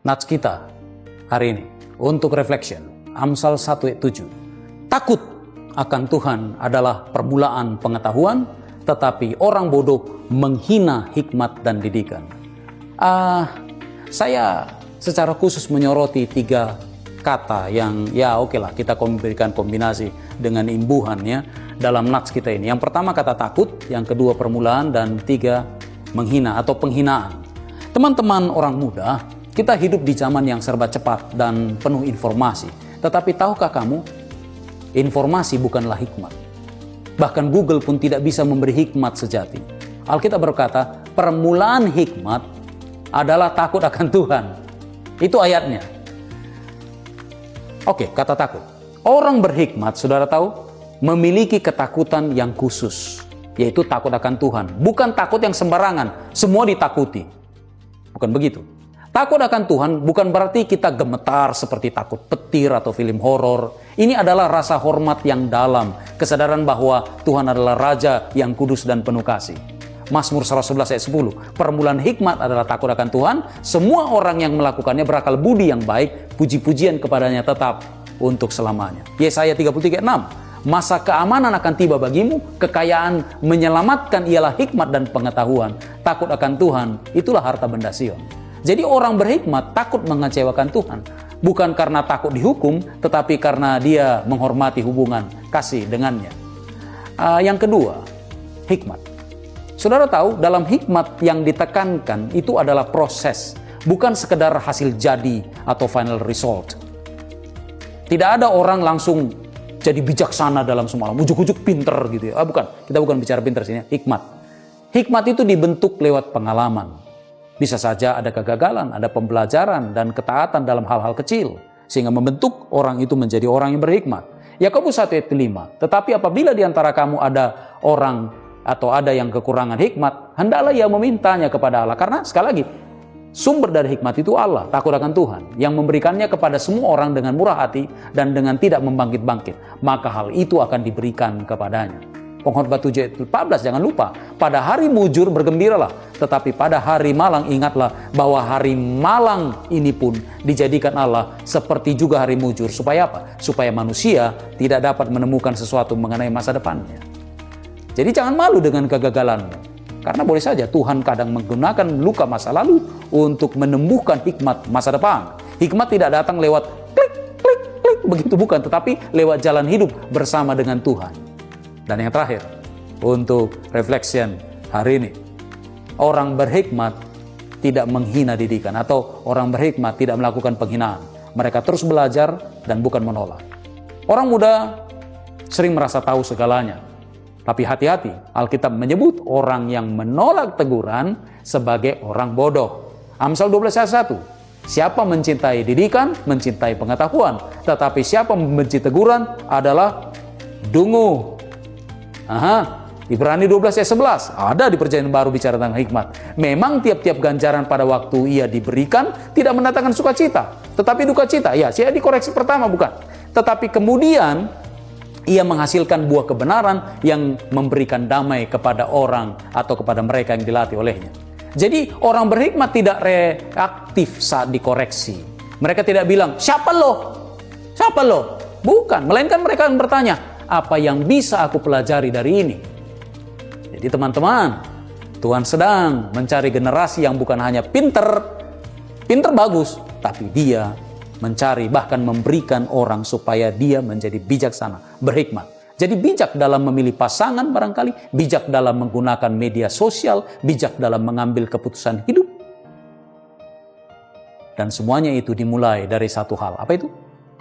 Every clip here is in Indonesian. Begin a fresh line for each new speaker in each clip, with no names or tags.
Nats kita hari ini untuk reflection, Amsal 1 ayat 7. Takut akan Tuhan adalah permulaan pengetahuan, tetapi orang bodoh menghina hikmat dan didikan. Saya secara khusus menyoroti 3 kata yang okelah kita memberikan kombinasi dengan imbuhannya dalam nats kita ini. Yang pertama kata takut, yang kedua permulaan, dan 3 menghina atau penghinaan. Teman-teman orang muda, kita hidup di zaman yang serba cepat dan penuh informasi. Tetapi tahukah kamu, informasi bukanlah hikmat. Bahkan Google pun tidak bisa memberi hikmat sejati. Alkitab berkata, permulaan hikmat adalah takut akan Tuhan. Itu ayatnya. Oke, kata takut. Orang berhikmat, saudara tahu, memiliki ketakutan yang khusus, yaitu takut akan Tuhan. Bukan takut yang sembarangan, semua ditakuti. Bukan begitu. Takut akan Tuhan bukan berarti kita gemetar seperti takut petir atau film horor. Ini adalah rasa hormat yang dalam, kesadaran bahwa Tuhan adalah Raja yang kudus dan penuh kasih. Mazmur 111 ayat 10, permulaan hikmat adalah takut akan Tuhan. Semua orang yang melakukannya berakal budi yang baik, puji-pujian kepadanya tetap untuk selamanya. Yesaya 33 ayat 6, masa keamanan akan tiba bagimu, kekayaan menyelamatkan ialah hikmat dan pengetahuan. Takut akan Tuhan, itulah harta benda Sion. Jadi orang berhikmat takut mengecewakan Tuhan, bukan karena takut dihukum, tetapi karena dia menghormati hubungan kasih dengannya. Yang kedua, hikmat. Saudara tahu, dalam hikmat yang ditekankan itu adalah proses, bukan sekedar hasil jadi atau final result. Tidak ada orang langsung jadi bijaksana dalam semalam, ujuk-ujuk pinter gitu ya. Bukan, kita bukan bicara pinter sini, hikmat. Hikmat itu dibentuk lewat pengalaman. Bisa saja ada kegagalan, ada pembelajaran dan ketaatan dalam hal-hal kecil, sehingga membentuk orang itu menjadi orang yang berhikmat. Yakobus 1 ayat 5, tetapi apabila di antara kamu ada orang atau ada yang kekurangan hikmat, hendaklah ia memintanya kepada Allah. Karena sekali lagi, sumber dari hikmat itu Allah, takut akan Tuhan, yang memberikannya kepada semua orang dengan murah hati dan dengan tidak membangkit-bangkit. Maka hal itu akan diberikan kepadanya. Pengkhotbah 7 ayat 14, jangan lupa, pada hari mujur bergembiralah, tetapi pada hari malang ingatlah bahwa hari malang ini pun dijadikan Allah seperti juga hari mujur. Supaya apa? Supaya manusia tidak dapat menemukan sesuatu mengenai masa depannya. Jadi jangan malu dengan kegagalanmu. Karena boleh saja Tuhan kadang menggunakan luka masa lalu untuk menembuhkan hikmat masa depan. Hikmat tidak datang lewat klik, klik, klik, begitu bukan. Tetapi lewat jalan hidup bersama dengan Tuhan. Dan yang terakhir, untuk reflection hari ini. Orang berhikmat tidak menghina didikan. Atau orang berhikmat tidak melakukan penghinaan. Mereka terus belajar dan bukan menolak. Orang muda sering merasa tahu segalanya. Tapi hati-hati, Alkitab menyebut orang yang menolak teguran sebagai orang bodoh. Amsal 12 ayat 1. Siapa mencintai didikan, mencintai pengetahuan. Tetapi siapa membenci teguran adalah dungu. Ibrani 12 ayat 11. Ada di Perjanjian Baru bicara tentang hikmat. Memang tiap-tiap ganjaran pada waktu ia diberikan tidak mendatangkan sukacita. Tetapi duka cita, ya saya dikoreksi pertama bukan. Tetapi kemudian ia menghasilkan buah kebenaran yang memberikan damai kepada orang atau kepada mereka yang dilatih olehnya. Jadi orang berhikmat tidak reaktif saat dikoreksi. Mereka tidak bilang, siapa lo? Siapa lo? Bukan, melainkan mereka akan bertanya, apa yang bisa aku pelajari dari ini? Jadi teman-teman, Tuhan sedang mencari generasi yang bukan hanya pinter bagus, tapi dia mencari bahkan memberikan orang supaya dia menjadi bijaksana, berhikmat. Jadi bijak dalam memilih pasangan barangkali, bijak dalam menggunakan media sosial, bijak dalam mengambil keputusan hidup. Dan semuanya itu dimulai dari satu hal. Apa itu?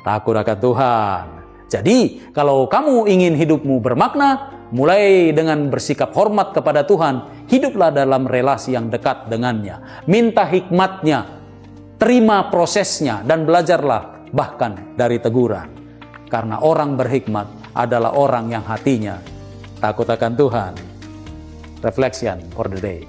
Takut akan Tuhan. Jadi kalau kamu ingin hidupmu bermakna, mulai dengan bersikap hormat kepada Tuhan, hiduplah dalam relasi yang dekat dengannya. Minta hikmatnya. Terima prosesnya dan belajarlah bahkan dari teguran. Karena orang berhikmat adalah orang yang hatinya takut akan Tuhan. Reflection for the day.